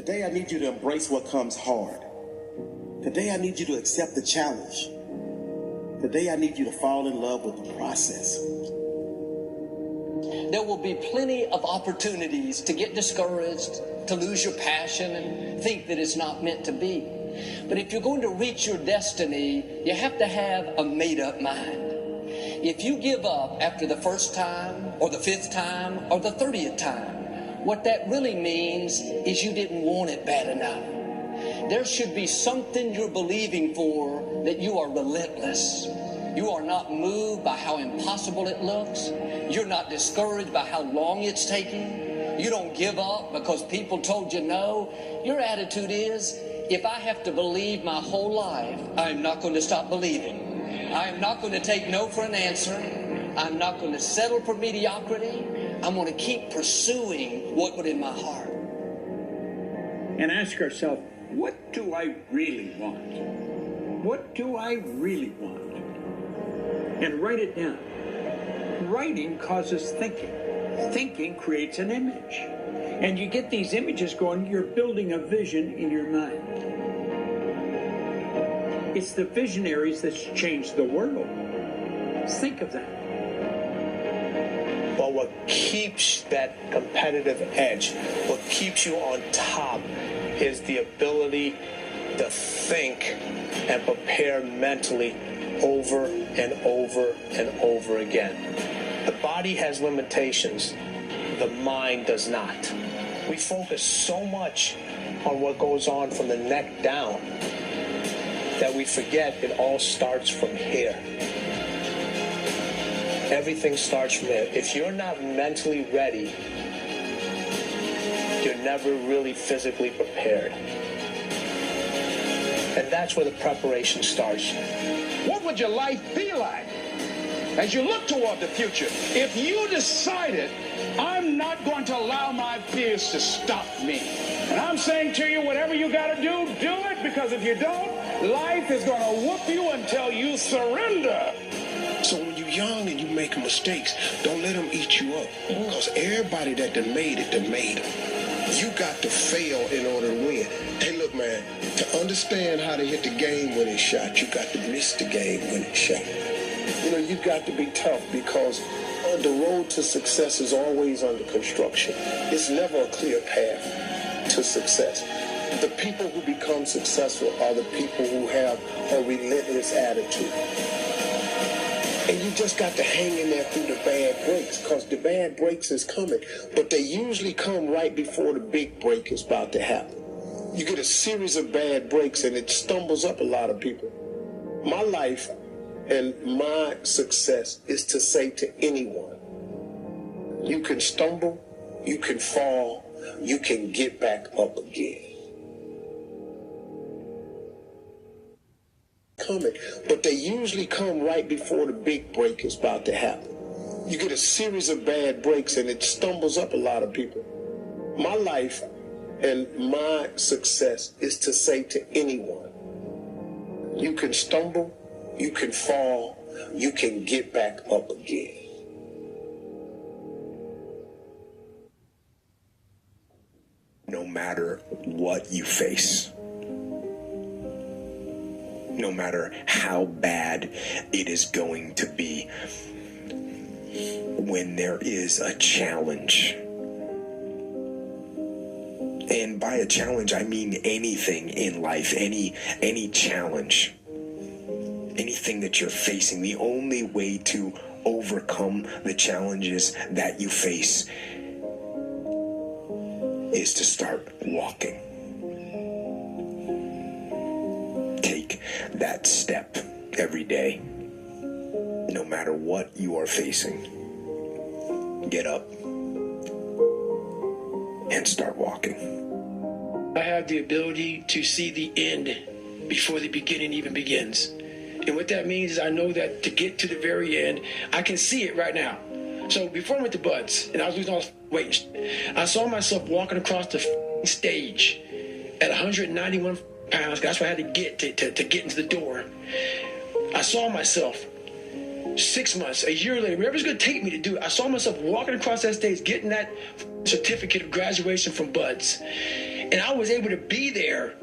Today I need you to embrace what comes hard. Today I need you to accept the challenge. Today I need you to fall in love with the process. There will be plenty of opportunities to get discouraged, to lose your passion and think that it's not meant to be. But if you're going to reach your destiny, you have to have a made-up mind. If you give up after the first time, or the 5th time, or the 30th time, what that really means is you didn't want it bad enough. There should be something you're believing for, that you are relentless. You are not moved by how impossible it looks. You're not discouraged by how long it's taking. You don't give up because people told you no. Your attitude is, if I have to believe my whole life, I'm not going to stop believing. I am not going to take no for an answer. I'm not going to settle for mediocrity. I'm going to keep pursuing what was in my heart. And ask ourselves, what do I really want? What do I really want? And write it down. Writing causes thinking. Thinking creates an image. And you get these images going, you're building a vision in your mind. It's the visionaries that's changed the world. Think of that. But what keeps that competitive edge, what keeps you on top, is the ability to think and prepare mentally over and over and over again. The body has limitations. The mind does not. We focus so much on what goes on from the neck down that we forget it all starts from here. Everything starts from there. If you're not mentally ready, you're never really physically prepared. And that's where the preparation starts. What would your life be like as you look toward the future if you decided, I'm not going to allow my fears to stop me? And I'm saying to you, whatever you got to do it, because if you don't, life is going to whoop you until you surrender. So when you're young and you make mistakes, don't let them eat you up. Because everybody that done made it. You got to fail in order to win. Hey, look, man, to understand how to hit the game-winning shot, you got to miss the game-winning shot. You know, you got to be tough because the road to success is always under construction. It's never a clear path to success. The people who become successful are the people who have a relentless attitude. And you just got to hang in there through the bad breaks, because the bad breaks is coming. But they usually come right before the big break is about to happen. You get a series of bad breaks and it stumbles up a lot of people. My life and my success is to say to anyone, you can stumble, you can fall, you can get back up again. Coming, but they usually come right before the big break is about to happen. You get a series of bad breaks and it stumbles up a lot of people. My life and my success is to say to anyone, you can stumble, you can fall, you can get back up again. No matter what you face, no matter how bad it is going to be, when there is a challenge, and by a challenge I mean anything in life, any challenge, anything that you're facing, the only way to overcome the challenges that you face is to start walking. Take that step every day. No matter what you are facing, get up and start walking. I have the ability to see the end before the beginning even begins. And what that means is I know that to get to the very end, I can see it right now. So before I went to Buds and I was losing all this weight, I saw myself walking across the stage at 191 pounds. That's what I had to get to get into the door. I saw myself 6 months, a year later, whatever it's going to take me to do it, I saw myself walking across that stage, getting that certificate of graduation from Buds. And I was able to be there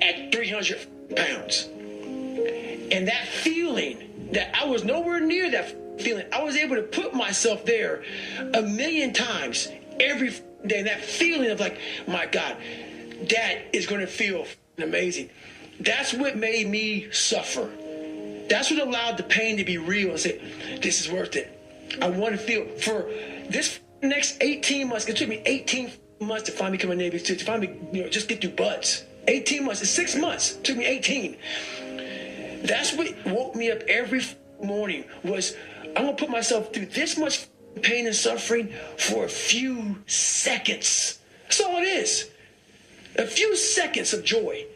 at 300 pounds. And that feeling, that I was nowhere near that feeling, I was able to put myself there 1,000,000 times every day. And that feeling of like, my God, that is going to feel amazing. That's what made me suffer. That's what allowed the pain to be real and say, this is worth it. I want to feel for this next 18 months. It took me 18 months to finally become a Navy SEAL, to finally, just get through buds. 18 months. It's 6 months. It took me 18. That's what woke me up every morning was, I'm going to put myself through this much pain and suffering for a few seconds. That's all it is. A few seconds of joy.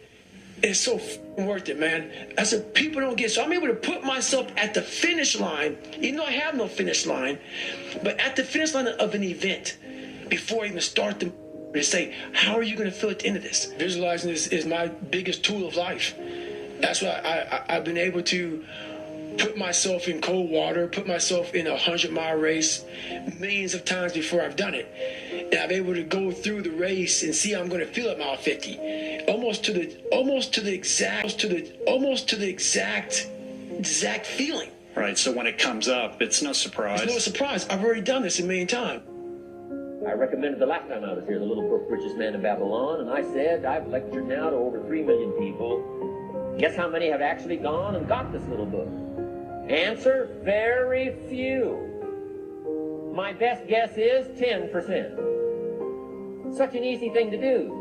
It's so worth it, man. I said, people don't get. So I'm able to put myself at the finish line, even though I have no finish line, but at the finish line of an event before I even start to say, how are you going to feel at the end of this? Visualizing is my biggest tool of life. That's why I've been able to put myself in cold water, put myself in a 100-mile race millions of times before I've done it. And I'm able to go through the race and see how I'm going to feel at mile 50. Almost to the exact feeling. Right. So when it comes up, it's no surprise. It's no surprise. I've already done this 1,000,000 times. I recommended the last time I was here, the little book, Richest Man in Babylon, and I said, I've lectured now to over 3 million people. Guess how many have actually gone and got this little book? Answer, very few. My best guess is 10%. Such an easy thing to do.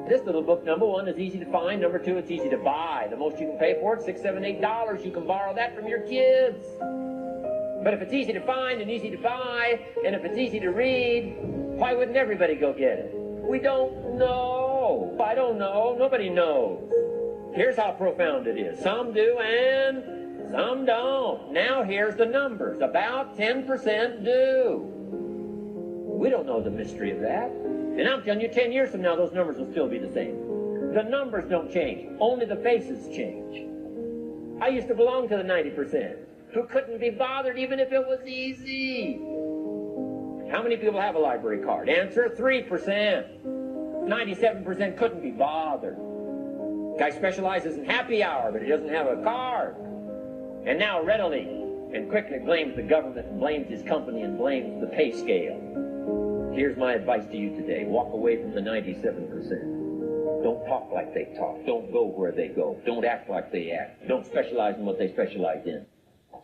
This little book, number one, is easy to find. Number two, it's easy to buy. The most you can pay for it, $6, $7, $8. You can borrow that from your kids. But if it's easy to find and easy to buy, and if it's easy to read, why wouldn't everybody go get it? We don't know. I don't know. Nobody knows. Here's how profound it is. Some do and some don't. Now here's the numbers. About 10% do. We don't know the mystery of that. And I'm telling you, 10 years from now, those numbers will still be the same. The numbers don't change. Only the faces change. I used to belong to the 90% who couldn't be bothered even if it was easy. How many people have a library card? Answer, 3%. 97% couldn't be bothered. Guy specializes in happy hour, but he doesn't have a card. And now readily and quickly blames the government and blames his company and blames the pay scale. Here's my advice to you today. Walk away from the 97%. Don't talk like they talk. Don't go where they go. Don't act like they act. Don't specialize in what they specialize in.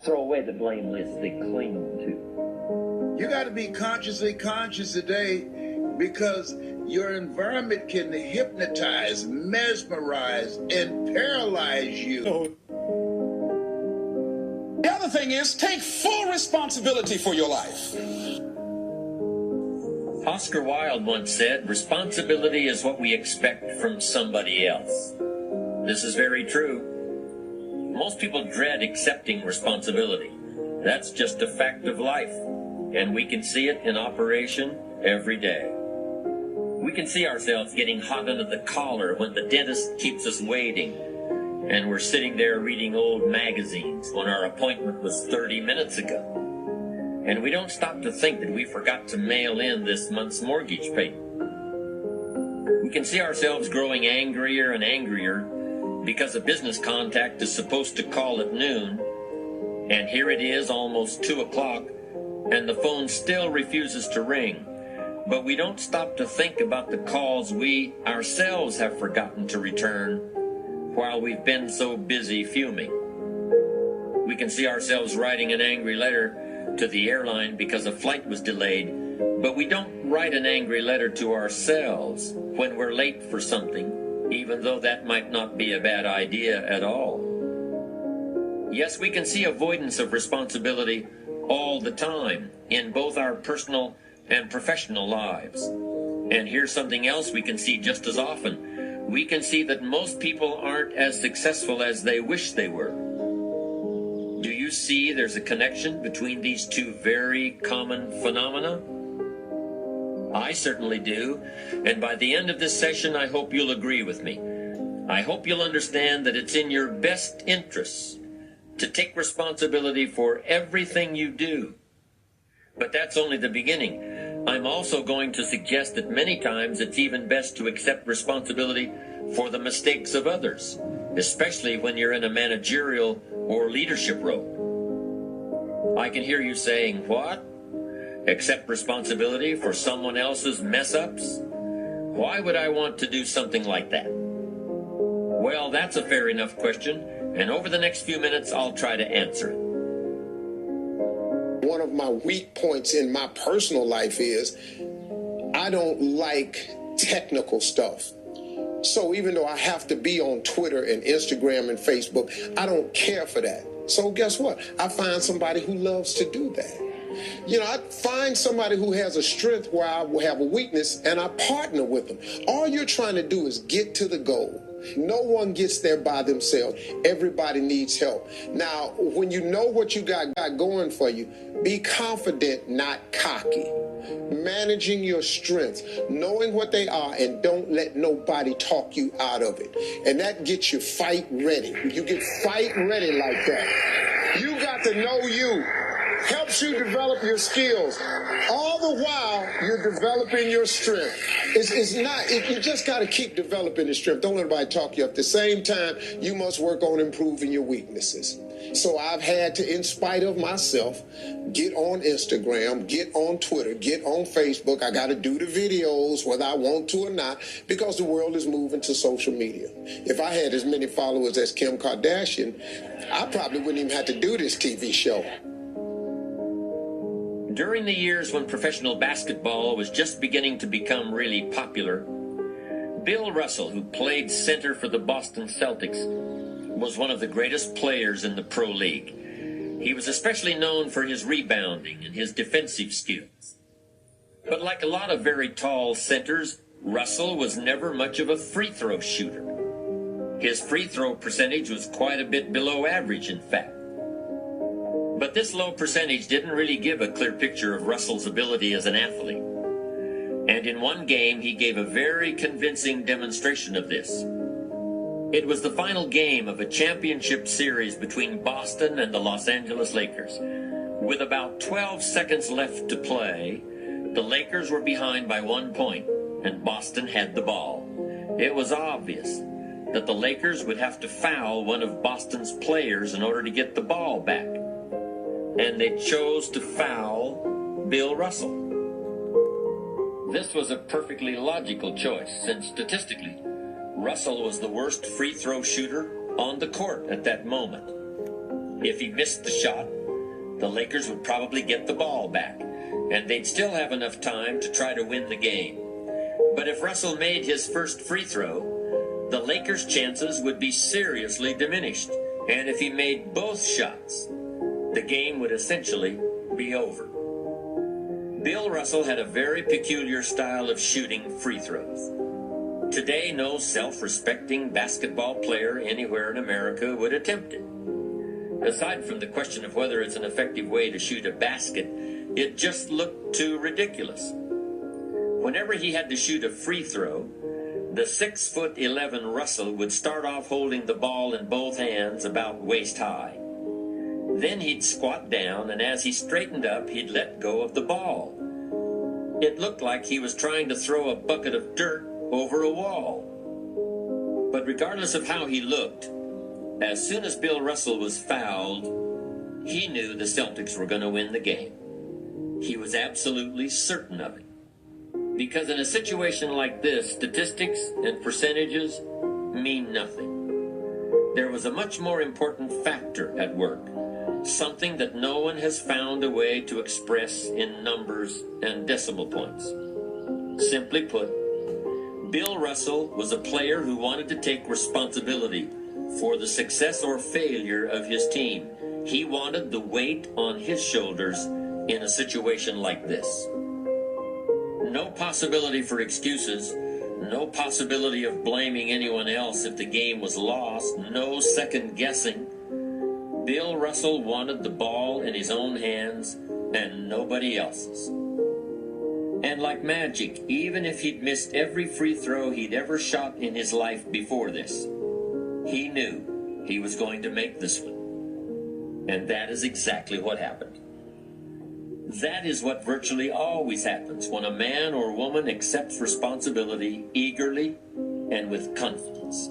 Throw away the blame list they cling to. You got to be consciously conscious today because your environment can hypnotize, mesmerize, and paralyze you. The other thing is, take full responsibility for your life. Oscar Wilde once said, responsibility is what we expect from somebody else. This is very true. Most people dread accepting responsibility. That's just a fact of life, and we can see it in operation every day. We can see ourselves getting hot under the collar when the dentist keeps us waiting, and we're sitting there reading old magazines when our appointment was 30 minutes ago. And we don't stop to think that we forgot to mail in this month's mortgage payment. We can see ourselves growing angrier and angrier because a business contact is supposed to call at noon, and here it is almost 2 o'clock, and the phone still refuses to ring. But we don't stop to think about the calls we ourselves have forgotten to return while we've been so busy fuming. We can see ourselves writing an angry letter to the airline because a flight was delayed, but we don't write an angry letter to ourselves when we're late for something, even though that might not be a bad idea at all. Yes, we can see avoidance of responsibility all the time in both our personal and professional lives. And here's something else we can see just as often. We can see that most people aren't as successful as they wish they were. Do you see there's a connection between these two very common phenomena? I certainly do, and by the end of this session, I hope you'll agree with me. I hope you'll understand that it's in your best interests to take responsibility for everything you do. But that's only the beginning. I'm also going to suggest that many times it's even best to accept responsibility for the mistakes of others, especially when you're in a managerial or leadership role. I can hear you saying, what? Accept responsibility for someone else's mess-ups? Why would I want to do something like that? Well, that's a fair enough question, and over the next few minutes, I'll try to answer it. One of my weak points in my personal life is I don't like technical stuff. So even though I have to be on Twitter and Instagram and Facebook, I don't care for that. So guess what? I find somebody who loves to do that. You know, I find somebody who has a strength where I will have a weakness, and I partner with them. All you're trying to do is get to the goal. No one gets there by themselves. Everybody needs help. Now, when you know what you got going for you, be confident, not cocky. Managing your strengths, knowing what they are, and don't let nobody talk you out of it. And that gets you fight ready. You get fight ready like that. You got to know you. Helps you develop your skills. All the while, you're developing your strength. You just got to keep developing the strength. Don't let anybody talk you up. At the same time, you must work on improving your weaknesses. So I've had to, in spite of myself, get on Instagram, get on Twitter, get on Facebook. I got to do the videos, whether I want to or not, because the world is moving to social media. If I had as many followers as Kim Kardashian, I probably wouldn't even have to do this TV show. During the years when professional basketball was just beginning to become really popular, Bill Russell, who played center for the Boston Celtics, was one of the greatest players in the pro league. He was especially known for his rebounding and his defensive skills. But like a lot of very tall centers, Russell was never much of a free throw shooter. His free throw percentage was quite a bit below average, in fact. But this low percentage didn't really give a clear picture of Russell's ability as an athlete. And in one game, he gave a very convincing demonstration of this. It was the final game of a championship series between Boston and the Los Angeles Lakers. With about 12 seconds left to play, the Lakers were behind by 1 point, and Boston had the ball. It was obvious that the Lakers would have to foul one of Boston's players in order to get the ball back. And they chose to foul Bill Russell. This was a perfectly logical choice, since statistically, Russell was the worst free throw shooter on the court at that moment. If he missed the shot, the Lakers would probably get the ball back, and they'd still have enough time to try to win the game. But if Russell made his first free throw, the Lakers' chances would be seriously diminished, and if he made both shots, the game would essentially be over. Bill Russell had a very peculiar style of shooting free throws. Today, no self-respecting basketball player anywhere in America would attempt it. Aside from the question of whether it's an effective way to shoot a basket, it just looked too ridiculous. Whenever he had to shoot a free throw, the 6'11" Russell would start off holding the ball in both hands about waist high. Then he'd squat down, and as he straightened up, he'd let go of the ball. It looked like he was trying to throw a bucket of dirt over a wall. But regardless of how he looked, as soon as Bill Russell was fouled, he knew the Celtics were going to win the game. He was absolutely certain of it. Because in a situation like this, statistics and percentages mean nothing. There was a much more important factor at work. Something that no one has found a way to express in numbers and decimal points. Simply put, Bill Russell was a player who wanted to take responsibility for the success or failure of his team. He wanted the weight on his shoulders in a situation like this. No possibility for excuses, no possibility of blaming anyone else if the game was lost, no second guessing. Bill Russell wanted the ball in his own hands and nobody else's. And like magic, even if he'd missed every free throw he'd ever shot in his life before this, he knew he was going to make this one. And that is exactly what happened. That is what virtually always happens when a man or woman accepts responsibility eagerly and with confidence.